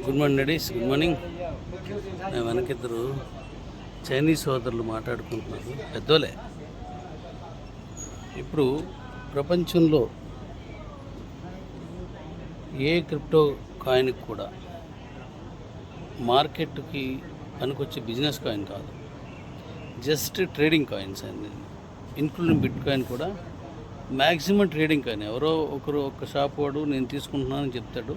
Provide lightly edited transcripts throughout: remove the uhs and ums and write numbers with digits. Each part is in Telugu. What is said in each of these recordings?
Good morning ladies, good morning. మేము వెనకిద్దరు చైనీస్ సోదరులు మాట్లాడుకుంటున్నారు, పెద్దోలే. ఇప్పుడు ప్రపంచంలో ఏ క్రిప్టో కాయిన్కి కూడా మార్కెట్కి పనికొచ్చే బిజినెస్ కాయిన్ కాదు, జస్ట్ ట్రేడింగ్ కాయిన్స్ అండి. ఇంక్లూడింగ్ బిట్ కాయిన్ కూడా మ్యాక్సిమం ట్రేడింగ్ కాయిన్. ఎవరో ఒకరు ఒక షాప్ వాడు నేను తీసుకుంటున్నానని చెప్తాడు,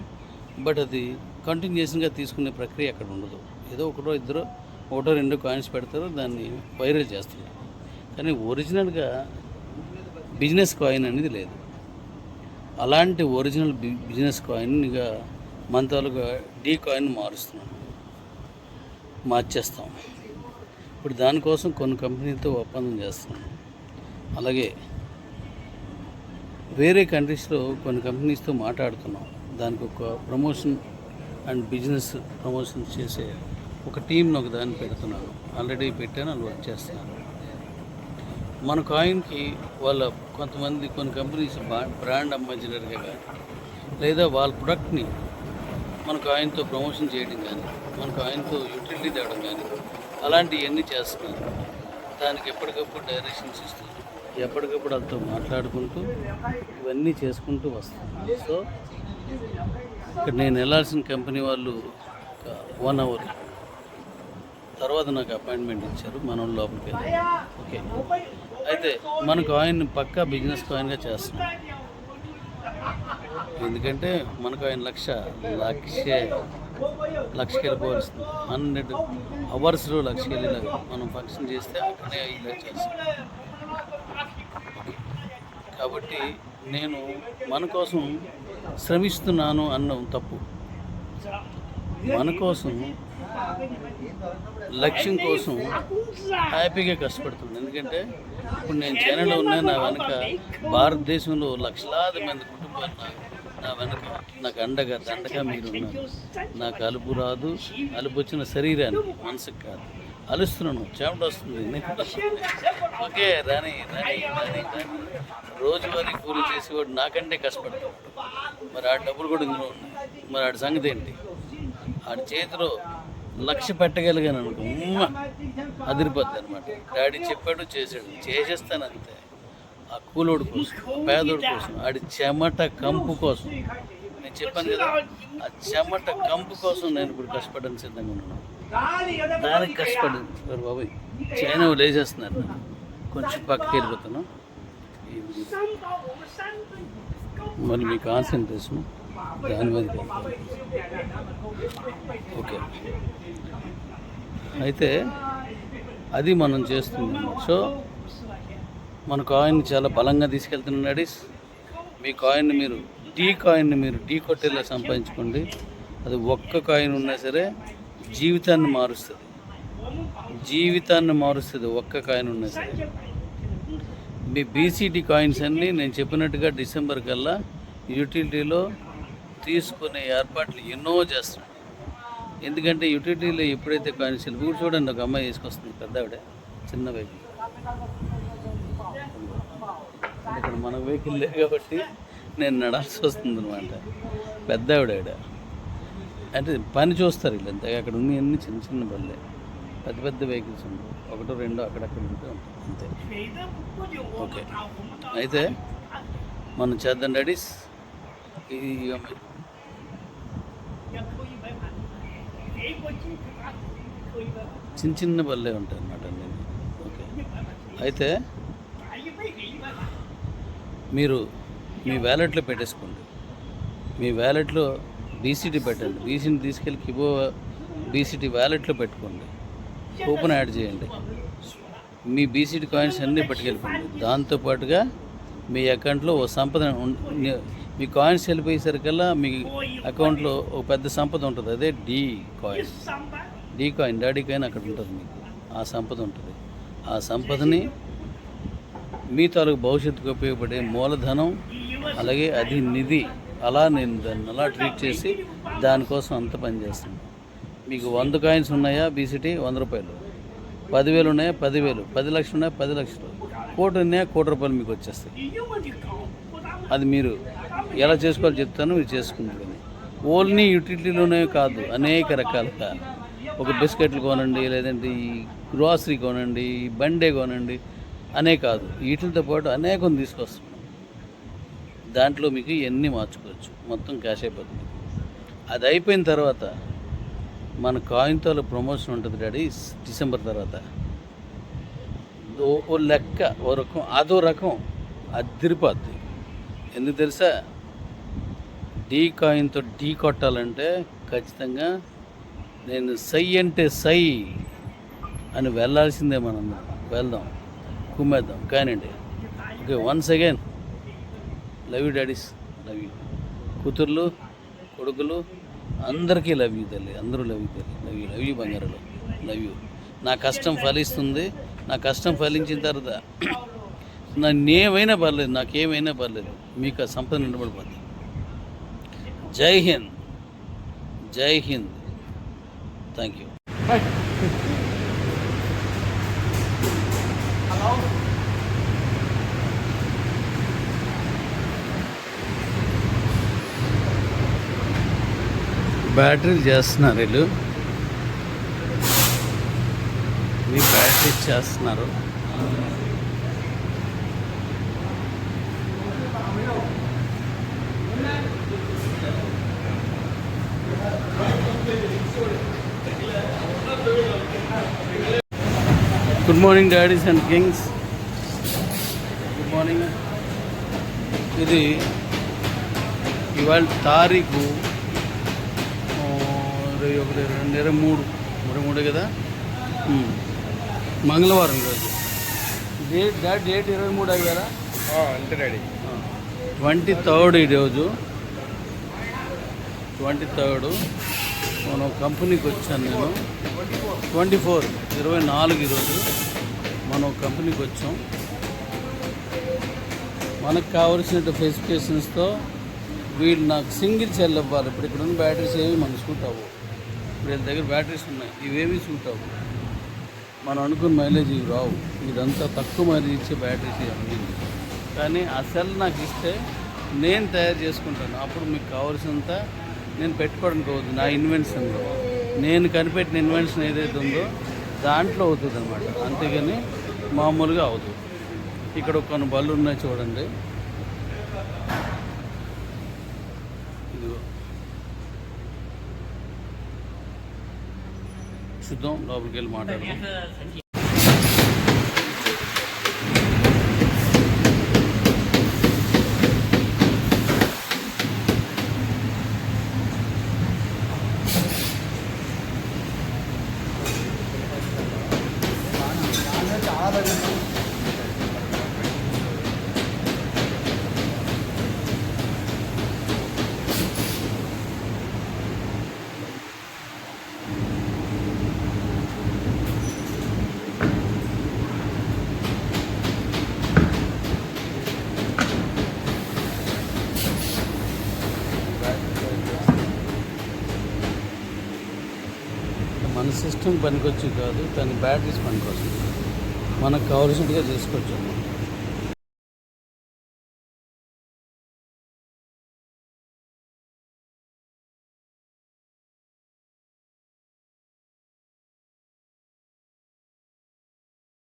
బట్ అది కంటిన్యూషన్గా తీసుకునే ప్రక్రియ అక్కడ ఉండదు. ఏదో ఒకటో రెండో కాయిన్స్ పెడతారు, దాన్ని వైరల్ చేస్తారు. కానీ ఒరిజినల్గా బిజినెస్ కాయిన్ అనేది లేదు. అలాంటి ఒరిజినల్ బిజినెస్ కాయిన్గా మన తాలూకా డీ కాయిన్ మార్చేస్తాం. ఇప్పుడు దానికోసం కొన్ని కంపెనీలతో ఒప్పందం చేస్తున్నాం. అలాగే వేరే కంట్రీస్లో కొన్ని కంపెనీస్తో మాట్లాడుతున్నాం. దానికి ఒక ప్రమోషన్ అండ్ బిజినెస్ ప్రమోషన్ చేసే ఒక టీంను ఒక దాన్ని పెడుతున్నాను. ఆల్రెడీ పెట్టాను, వాళ్ళు వర్క్ చేస్తున్నారు. మన కాయిన్కి కొన్ని కంపెనీస్ బ్రాండ్ అంబాసిడర్గా కానీ, లేదా వాళ్ళ ప్రొడక్ట్ని మన కాయిన్తో ప్రమోషన్ చేయడం కానీ, మన కాయిన్తో యూటిలిటీ తేవడం కానీ, అలాంటివన్నీ చేస్తున్నారు. దానికి ఎప్పటికప్పుడు డైరెక్షన్స్ ఇస్తున్నారు. ఎప్పటికప్పుడు వాళ్ళతో మాట్లాడుకుంటూ ఇవన్నీ చేసుకుంటూ వస్తాను. సో ఇక్కడ నేను వెళ్ళాల్సిన కంపెనీ వాళ్ళు 1 hour తర్వాత నాకు అపాయింట్మెంట్ ఇచ్చారు. మనం లోపలికి వెళ్ళాలి. ఓకే, అయితే మన కాయిన్ పక్కా బిజినెస్ కాయిన్గా చేస్తున్నాం. ఎందుకంటే మన కాయిన్ లక్షకి వెళ్ళిపోవాల్సింది. 100 hours లక్షకి వెళ్ళేలాగా మనం ఫంక్షన్ చేస్తే అక్కడే ఇలా చేస్తాం. కాబట్టి నేను మన కోసం శ్రమిస్తున్నాను అన్నం తప్పు. మన కోసం, లక్ష్యం కోసం హ్యాపీగా కష్టపడుతుంది. ఎందుకంటే ఇప్పుడు నేను చైనాలో ఉన్నా, నా వెనక భారతదేశంలో లక్షలాది మంది కుటుంబాలు నా వెనక నాకు దండగా మీరు ఉన్నారు. నాకు అలుపు రాదు. అలుపు వచ్చిన శరీరాన్ని, మనసుకు కాదు. అలుస్తున్నాను, చెమట వస్తుంది. ఓకే, రాని రోజువారీ కూలి చేసేవాడు నాకంటే కష్టపడతాడు. మరి ఆ డబ్బులు కూడా ఇందులో ఉన్నాయి. మరి ఆడి సంగతి ఏంటి? ఆడి చేతిలో 1,00,000 పెట్టగలిగాను అనుకో, అదిరిపోద్ది అనమాట. డాడీ చెప్పాడు, చేసేస్తాను అంతే. ఆ కూలోడి కోసం, పేదోడి కోసం, ఆడి చెమట కంపు కోసం. నేను చెప్పాను కదా, ఆ చెమట కంపు కోసం నేను ఇప్పుడు కష్టపడడానికి సిద్ధంగా ఉన్నాను. దానికి కష్టపడి బాబాయ్ చైనా లేచేస్తున్నారు. కొంచెం పక్కకి వెళ్ళిపోతాను. మళ్ళీ మీ కాన్సన్ట్రేషన్ దాని మీదకి వెళ్తాను. ఓకే, అయితే అది మనం చేస్తుంది. సో మన కాయిన్ చాలా బలంగా తీసుకెళ్తున్నాం డాడీస్. మీ కాయిన్ని మీరు ఢీ కొట్టేలా సంపాదించుకోండి. అది ఒక్క కాయిన్ ఉన్నా సరే జీవితాన్ని మారుస్తుంది. ఒక్క కాయిన్ ఉన్నా సరే. మీ బీసీటీ కాయిన్స్ అన్నీ నేను చెప్పినట్టుగా డిసెంబర్ కల్లా యూటిలిటీలో తీసుకునే ఏర్పాట్లు ఎన్నో చేస్తున్నాను. ఎందుకంటే యూటిలిటీలో ఎప్పుడైతే కాయిన్స్ కూడా చూడండి, ఒక అమ్మాయి తీసుకొస్తుంది, పెద్ద ఆవిడ, చిన్న వెహికల్. ఇక్కడ మన వెహికల్ లేదు కాబట్టి నేను నడాల్సి వస్తుంది అనమాట. పెద్ద ఆవిడ అంటే పని చూస్తారు వీళ్ళంతా. అక్కడ ఉన్న అన్ని చిన్న బళ్ళే, పెద్ద వెహికల్స్ ఉండవు. 1-2 అక్కడక్కడ ఉంటే ఉంటాయి అంతే. ఓకే, అయితే మనం చేద్దాం డాడీస్. ఇది చిన్న బళ్ళే ఉంటాయి అన్నమాట అన్నీ. ఓకే, అయితే మీరు మీ వ్యాలెట్లో పెట్టేసుకోండి. మీ వ్యాలెట్లో బీసీటీ పెట్టండి. బీసీని తీసుకెళ్ళి కిబో బీసీటీ వ్యాలెట్లో పెట్టుకోండి. కూపన్ యాడ్ చేయండి. మీ బీసీటీ కాయిన్స్ అన్నీ పట్టుకెళ్ళిపోండి. దాంతోపాటుగా మీ అకౌంట్లో ఓ సంపద, మీ కాయిన్స్ వెళ్ళిపోయేసరికల్లా మీ అకౌంట్లో ఒక పెద్ద సంపద ఉంటుంది. అదే డీ కాయిన్ డాడీ కాయిన్ అక్కడ ఉంటుంది. మీకు ఆ సంపద ఉంటుంది. ఆ సంపదని మీ తాలూకు భవిష్యత్తుకు ఉపయోగపడే మూలధనం, అలాగే అది నిధి. అలా నేను దాన్ని అలా ట్రీట్ చేసి దానికోసం అంత పనిచేస్తాను. మీకు 100 కాయిన్స్ ఉన్నాయా బీసీటీ, 100 రూపాయలు. 10,000 ఉన్నాయా, 10,000. 10 లక్షలు ఉన్నాయా, 10 లక్షలు. 1,00,000 ఉన్నాయా, 1,00,00,000 రూపాయలు మీకు వచ్చేస్తాయి. అది మీరు ఎలా చేసుకోవాలో చెప్తాను, మీరు చేసుకుంటుంది. ఓన్లీ యూటిలిటీలోనే కాదు, అనేక రకాలుగా ఒక బిస్కెట్లు కొనండి, లేదంటే ఈ గ్రాసరీ కొనండి, ఈ బండే కొనండి అనే కాదు, వీటితో పాటు అనేకం తీసుకొస్తున్నాం. దాంట్లో మీకు ఇవన్నీ మార్చుకోవచ్చు, మొత్తం క్యాష్ అయిపోతుంది. అది అయిపోయిన తర్వాత మన కాయిన్తో ప్రమోషన్ ఉంటుంది డాడీ. డిసెంబర్ తర్వాత ఓ లెక్క ఓ రకం, అదో రకం అదిరిపోద్ది. ఎందుకు తెలుసా? డీ కాయిన్తో ఢీ కొట్టాలంటే ఖచ్చితంగా నేను సై అంటే సై అని వెళ్ళాల్సిందే. మనం వెళ్దాం, కుమ్మేద్దాం. కానివ్వండి. Okay, once again love you daddies, love you. కూతుర్లు, కొడుకులు అందరికీ లవ్ యూ తల్లి, అందరూ లవ్ యూ తల్లి, లవ్ యూ, లవ్ యూ బంగారులు, లవ్ యూ. నా కష్టం ఫలిస్తుంది. నా కష్టం ఫలించిన తర్వాత నేనేమైనా పర్లేదు, నాకేమైనా పర్లేదు, మీకు ఆ సంపద నిలబడిపోతుంది. జై హింద్, జై హింద్. Thank you. బ్యాటరీలు చేస్తున్నారు వీళ్ళు, ఈ బ్యాటరీ చేస్తున్నారు. Good morning daddy's and Kings, good morning. ఇది ఇవాళ తారీఖు 23 కదా, మంగళవారం రోజు. డేట్ 23 అయ్యారా? అంతే డాడీ. 23 ఈరోజు, 23 మనం కంపెనీకి వచ్చాను నేను. 24 ఈరోజు మనం కంపెనీకి వచ్చాం. మనకు కావాల్సిన స్పెసిఫికేషన్స్తో వీళ్ళు నాకు సింగిల్ సెల్ ఇవ్వాలి. ఇప్పుడు ఇక్కడ ఉన్న బ్యాటరీస్ ఏవి మనకు సూట్ అవ్వవు. ఇప్పుడు వీళ్ళ దగ్గర బ్యాటరీస్ ఉన్నాయి, ఇవేవి సూట్ అవ్వవు. మనం అనుకున్న మైలేజ్ ఇవి రావు. ఇదంతా తక్కువ మైలేజ్ ఇచ్చే బ్యాటరీస్ ఇవన్నీ. కానీ ఆ సెల్ నాకు ఇస్తే నేను తయారు చేసుకుంటాను. అప్పుడు మీకు కావాల్సినంత నేను పెట్టుకోవడానికి అవుతుంది. నా ఇన్వెన్షన్లో నేను కనిపెట్టిన ఇన్వెన్షన్ ఏదైతే ఉందో దాంట్లో అవుతుంది అన్నమాట. అంతేగాని మామూలుగా అవుతుంది. ఇక్కడ కొన్ని బళ్ళు ఉన్నాయి చూడండి. ఇదిగో చూద్దాం, లోపలికి వెళ్ళి మాట్లాడదాం. మన సిస్టమ్ పనికొచ్చి కాదు, కానీ బ్యాటరీస్ పనికొస్తుంది. మనకు కావాల్సినట్టుగా చేసుకోవచ్చు.